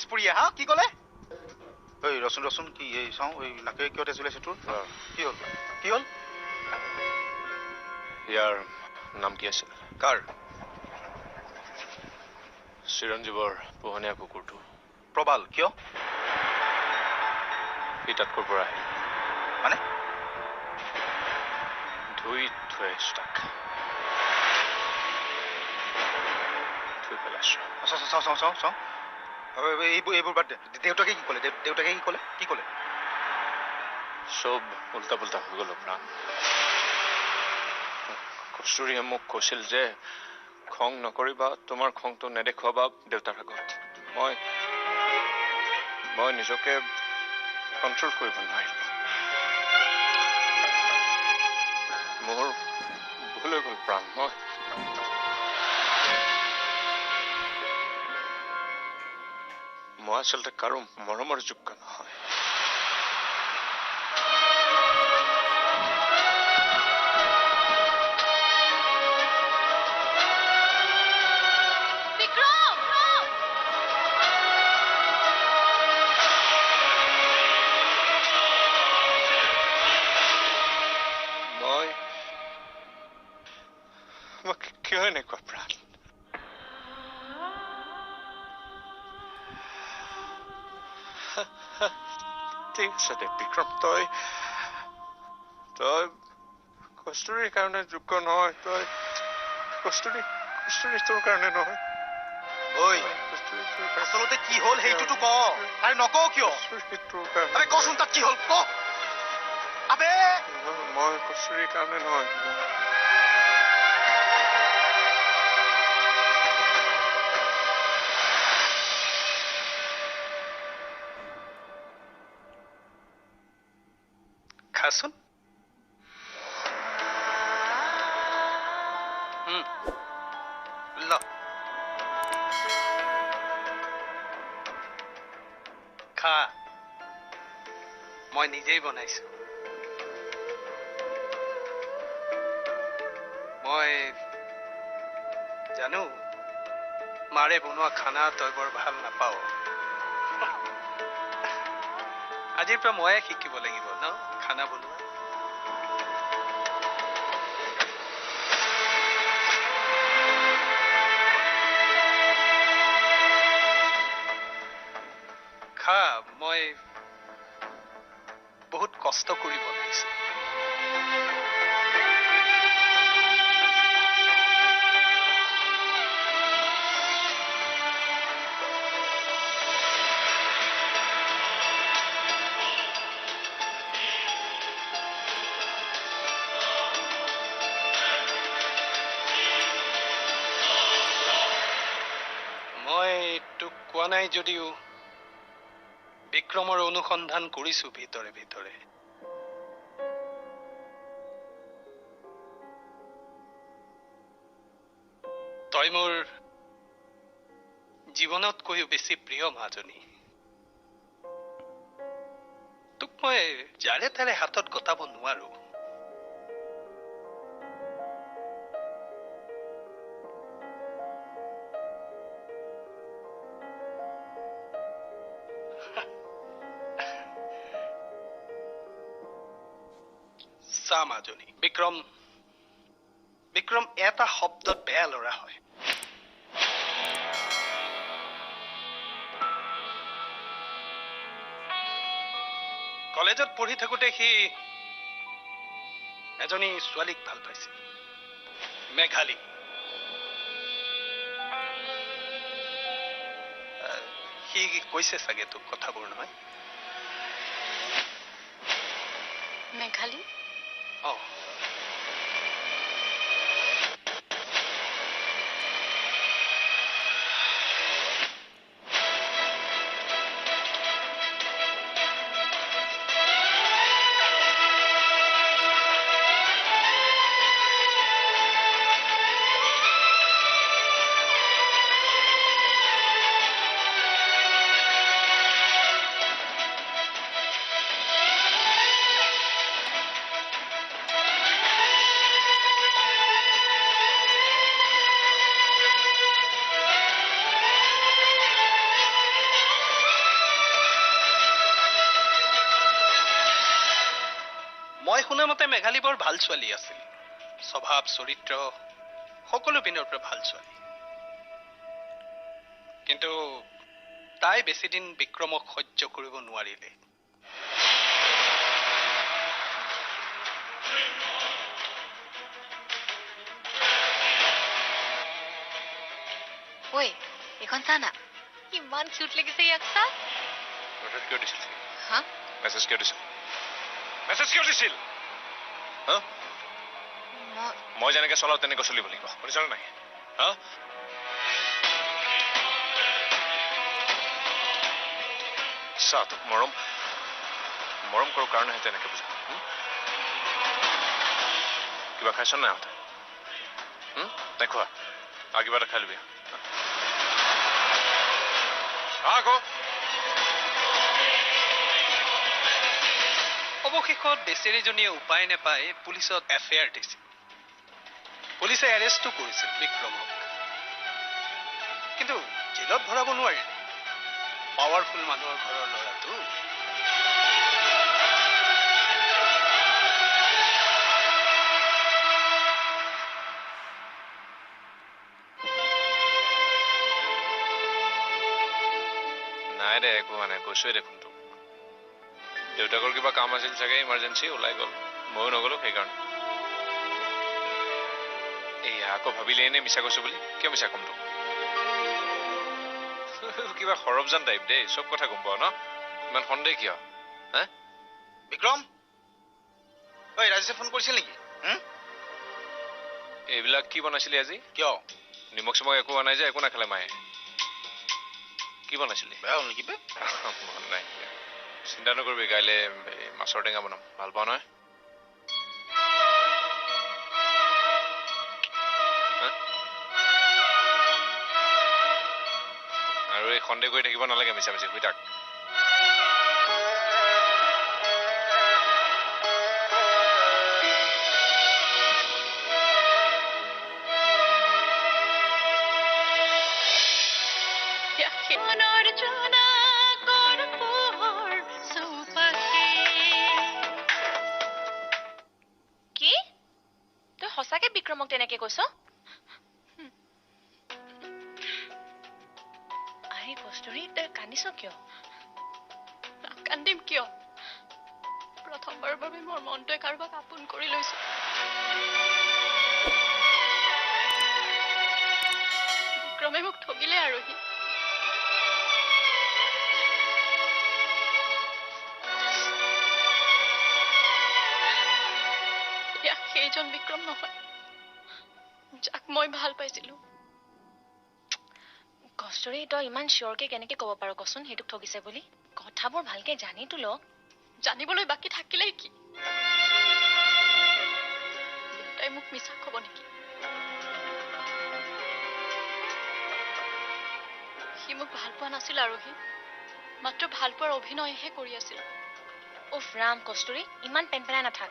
পুৰিয়া হা কি ক'লে এই ৰচোন কি এই চাওঁ এই নাকে কিয় তেজ ওলাইছে তোৰ কি হ'ল ইয়াৰ নাম কি আছিল কাৰ চিৰঞ্জীৱৰ পোহনীয়া কুকুৰটো প্ৰবাল কিয় সি তাত ক'ৰ পৰা আহিল মানে ধুই থৈ আহিছো তাক থৈ পেলাইছো চাওঁ এইবোৰ বাদ দে দেউতাকে কি ক'লে চব উল্টা পুল্টা হৈ গ'ল প্ৰাণ কস্তুৰীয়ে মোক কৈছিল যে খং নকৰিবা তোমাৰ খংটো নেদেখুৱাবা দেউতাৰ আগত মই নিজকে কণ্ট্ৰল কৰিব নোৱাৰিলো মোৰ ভুল হৈ গ'ল প্ৰাণ মই আচলতে কাৰো মৰমৰ যোগ্য নহয় কিয় এনেকুৱা প্ৰাণ ঠিক আছে দে বিক্ৰম তই কস্তুৰীৰ কাৰণে যোগ্য নহয় তই কস্তুৰী তোৰ কাৰণে নহয় ঐ আচলতে কি হ'ল সেইটোতো ক আৰে নকওঁ কিয় আৰে কচোন তাত কি হ'ল ক আবে মই কস্তুৰীৰ কাৰণে নহয় খাচোন ল খা মই নিজেই বনাইছো মই জানো মাৰে বনোৱা খানা তই বৰ ভাল নাপাও আজিৰ পৰা ময়ে শিকিব লাগিব ন খানা বনোৱা খা মই বহুত কষ্ট কৰি বনাইছো কোৱা নাই যদিও বিক্ৰমৰ অনুসন্ধান কৰিছো ভিতৰে ভিতৰে তই মোৰ জীৱনতকৈও বেছি প্ৰিয় মাজনী তোক মই যাৰে তাৰে হাতত গতাব নোৱাৰো মাজনী বিক্ৰম এটা শব্দত বেয়া ল'ৰা হয় কলেজত পঢ়ি থাকোতে সি এজনী ছোৱালীক ভাল পাইছিল মেঘালী সি কৈছে চাগে তোক কথাবোৰ নহয় মেঘালী শুনা মতে মেঘালী বৰ ভাল ছোৱালী আছিল স্বভাৱ চৰিত্ৰ সকলো পিনৰ পৰা ভাল ছোৱালী কিন্তু তাই বেছি দিন বিক্ৰমক সহ্য কৰিব নোৱাৰিলে ঐ এখন চা না ইমান কিউট লাগিছে ইয়াক চা মেছেজ কিয় দিছিল হা মেছেজ কিয় দিছিল মেছেজ কিয় দিছিল হা মই যেনেকে চলাও তেনেকৈ চলিব লাগিব শুনিছনে নাই হা চা তোক মৰম কৰোঁ কাৰণেহে তেনেকে বুজা কিবা খাইছ নাই হতে নাই খোৱা আৰু কিবা এটা খাই লবি আকৌ অৱশেষত বেচেৰীজনীয়ে উপায় নাপাই পুলিচত এফআইআৰ দিছিল পুলিচে এৰেষ্টো কৰিছিল বিক্ৰমক কিন্তু জেলত ভৰাব নোৱাৰিলে পাৱাৰফুল মানুহৰ ঘৰৰ ল'ৰাটো নাই দে একো হোৱা নাই কৈছোৱে দেখোন তোক দেউতাকৰ কিবা কাম আছিল চাগে ইমাৰ্জেঞ্চি ওলাই গ'ল ময়ো নগলো সেইকাৰণে এয়া আকৌ ভাবিলে এনে মিছা কৈছো বুলি কিয় মিছা কম তোক কিবা সৰবজান টাইপ দেই চব কথা গম পাও ন ইমান সন্দেহ কিয় হা বিক্ৰম ঐ ৰাজেশে ফোন কৰিছিল নেকি এইবিলাক কি বনাইছিলি আজি কিয় নিমখ চিমখ একো হোৱা নাই যে একো নাখালে মায়ে কি বনাইছিলি বেয়া হ'ল নেকি মন নাই চিন্তা নকৰিবি কাইলৈ মাছৰ টেঙা বনাম ভাল পাওঁ নহয় আৰু এই সন্দেহ কৰি থাকিব নালাগে মিছা মিছি শুই থাক কি তই সঁচাকে বিক্ৰমক তেনেকে কৈছ আৰে কষ্টুৰী তই কান্দিছ কিয় কান্দিম কিয় প্ৰথমবাৰৰ বাবে মোৰ মনটোৱে কাৰোবাক আপোন কৰি লৈছো বিক্ৰমে মোক ঠগিলে আৰু সি সেইজন বিক্ৰম নহয় যাক মই ভাল পাইছিলো কষ্টুৰী তই ইমান চিয়ৰকে কেনেকে ক'ব পাৰ কচোন সেইটোক ঠগিছে বুলি কথাবোৰ ভালকে জানিতো ল জানিবলৈ বাকী থাকিলেই কি তাই মোক মিছা ক'ব নেকি সি মোক ভাল পোৱা নাছিল আৰু সি মাত্ৰ ভাল পোৱাৰ অভিনয়হে কৰি আছিল উফ ৰাম কষ্টুৰী ইমান পেম্পেৰা নাথাক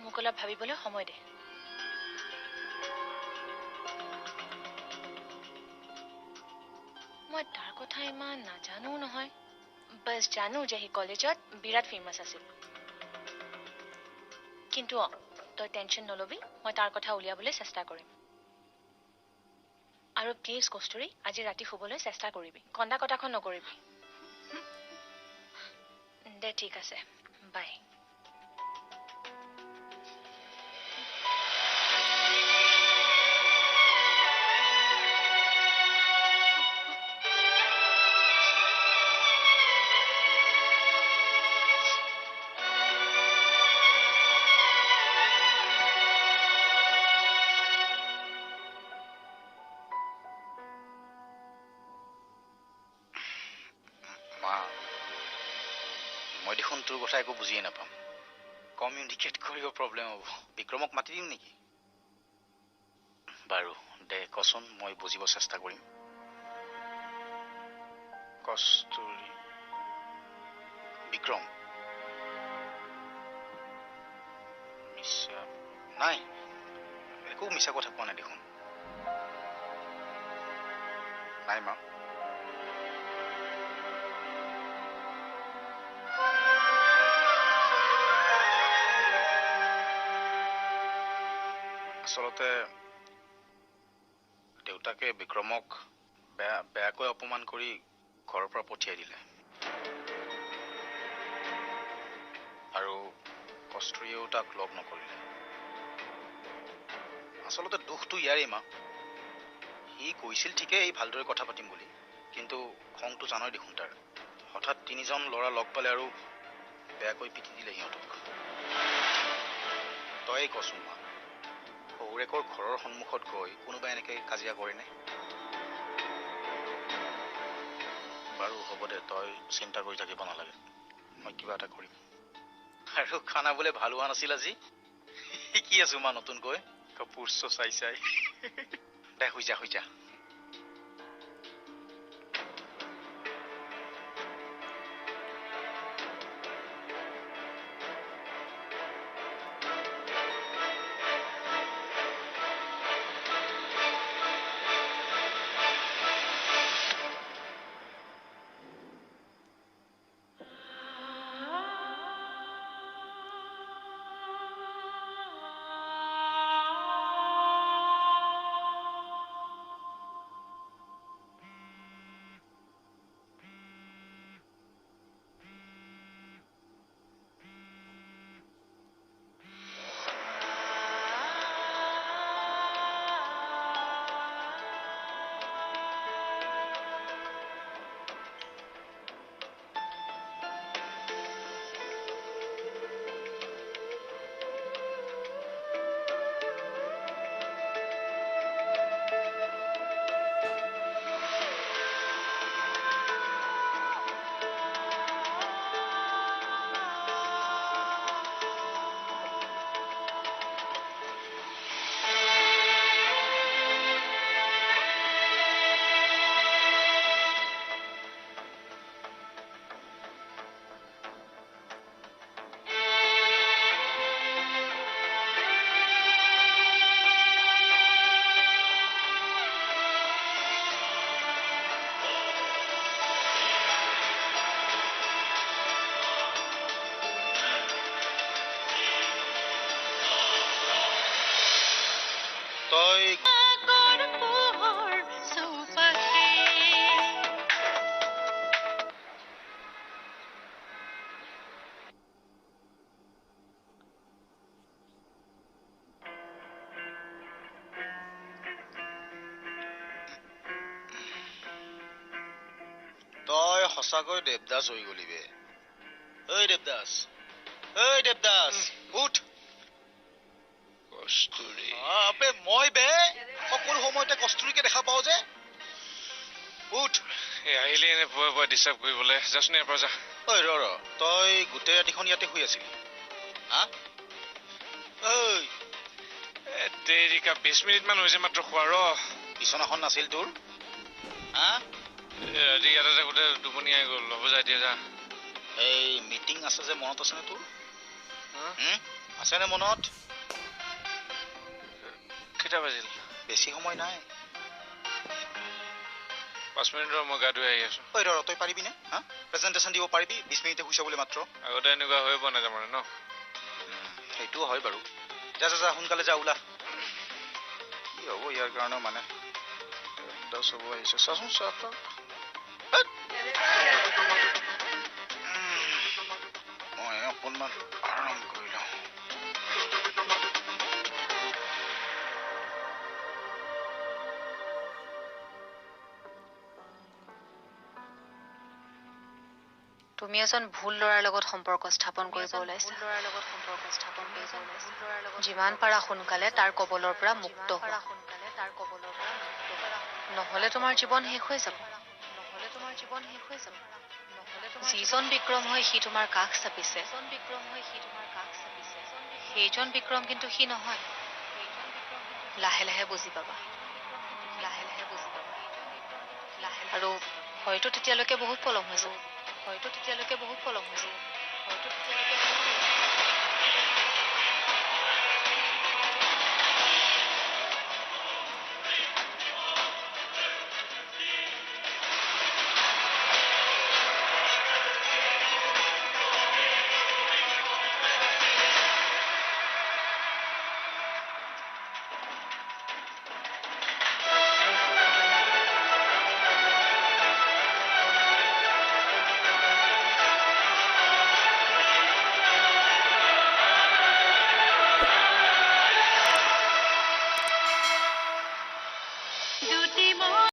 মোক অলপ ভাবিবলৈ সময় দে মই তাৰ কথা ইমান নাজানো নহয় বস জানো যে সি কলেজত বিৰাট ফেমাছ আছিল কিন্তু তই টেনশ্যন নলবি মই তাৰ কথা উলিয়াবলৈ চেষ্টা কৰিম আৰু প্লিজ কষ্টুৰী আজি ৰাতি শুবলৈ চেষ্টা কৰিবি কন্দা কটাখন নকৰিবি দে ঠিক আছে বাই মই দেখোন তোৰ কথা একো বুজিয়ে নাপাম কমিউনিকেট কৰিব প্ৰব্লেম হ'ব বিক্ৰমক মাতি দিম নেকি বাৰু দে কচোন মই বুজিব চেষ্টা কৰিম কষ্টুৰী বিক্ৰম মিছা নাই একো মিছা কথা কোৱা নাই দেখোন নাই মা আচলতে দেউতাকে বিক্ৰমক বেয়াকৈ অপমান কৰি ঘৰৰ পৰা পঠিয়াই দিলে আৰু কষ্টুৰিয়েও তাক লগ নকৰিলে আচলতে দুখটো ইয়াৰেই মা সি কৈছিল ঠিকেই এই ভালদৰে কথা পাতিম বুলি কিন্তু খংটো জানই দেখোন তাৰ হঠাৎ তিনিজন ল'ৰা লগ পালে আৰু বেয়াকৈ পিটি দিলে সিহঁতক তই কচোন মা শহুৰেকৰ ঘৰৰ সন্মুখত গৈ কোনোবাই এনেকে কাজিয়া কৰেনে বাৰু হ'ব দে তই চিন্তা কৰি থাকিব নালাগে মই কিবা এটা কৰিম আৰু খানা বোলে ভাল হোৱা নাছিল আজি শিকি আছো মা নতুনকৈ কাপোৰ চাই চাই দে হৈ যা তই সঁচাকৈ দেৱদাস হৈ গলি বে ঐ দেৱদাস উঠ কষ্টুৰি আবে মই বে সকলো সময়তে কষ্টুৰিকে দেখা পাও যে উঠ আহিলে এনে পুৱা ডিষ্টাৰ্ব কৰিবলৈ যাচোন ইয়াৰ পৰা যা ঐ ৰ তই গোটেই ৰাতিখন ইয়াতে শুই আছিলি হা ঐ দেৰিকা 20 মিনিটমান হৈছে মাত্ৰ খোৱা ৰ বিচনাখন নাছিল তোৰ হা ৰাতি ইয়াতে থাকোঁতে টোপনি আহি গ'ল ল'ব যা এতিয়া যা এই মিটিং আছে যে মনত আছেনে তোৰ আছেনে মনত কেইটা বাজিল বেছি সময় নাই 5 মিনিট ৰ মই গা ধুই আহি আছো ঐ ৰ তই পাৰিবিনে হা প্ৰেজেণ্টেশ্যন দিব পাৰিবি 20 মিনিটে শুইছ বুলি মাত্ৰ আগতে এনেকুৱা হৈ পোৱা নাযায় মানে ন সেইটোও হয় বাৰু যা সোনকালে যা ওলা কি হ'ব ইয়াৰ কাৰণে মানে চব আহিছে চাচোন চাহ মই অকণমান আৰাম কৰি লওঁ তুমি এজন ভুল ল'ৰাৰ লগত সম্পৰ্ক স্থাপন কৰিব ওলাইছা যিমান পাৰা সোনকালে তাৰ কবলৰ পৰা মুক্ত হোৱা নহলে তোমাৰ জীৱন শেষ হৈ যাব যিজন বিক্ৰম হয় সি তোমাৰ কাষ চাপিছে সেইজন বিক্ৰম কিন্তু সি নহয় লাহে লাহে বুজি পাবা আৰু হয়তো তেতিয়ালৈকে বহুত পলম হৈছে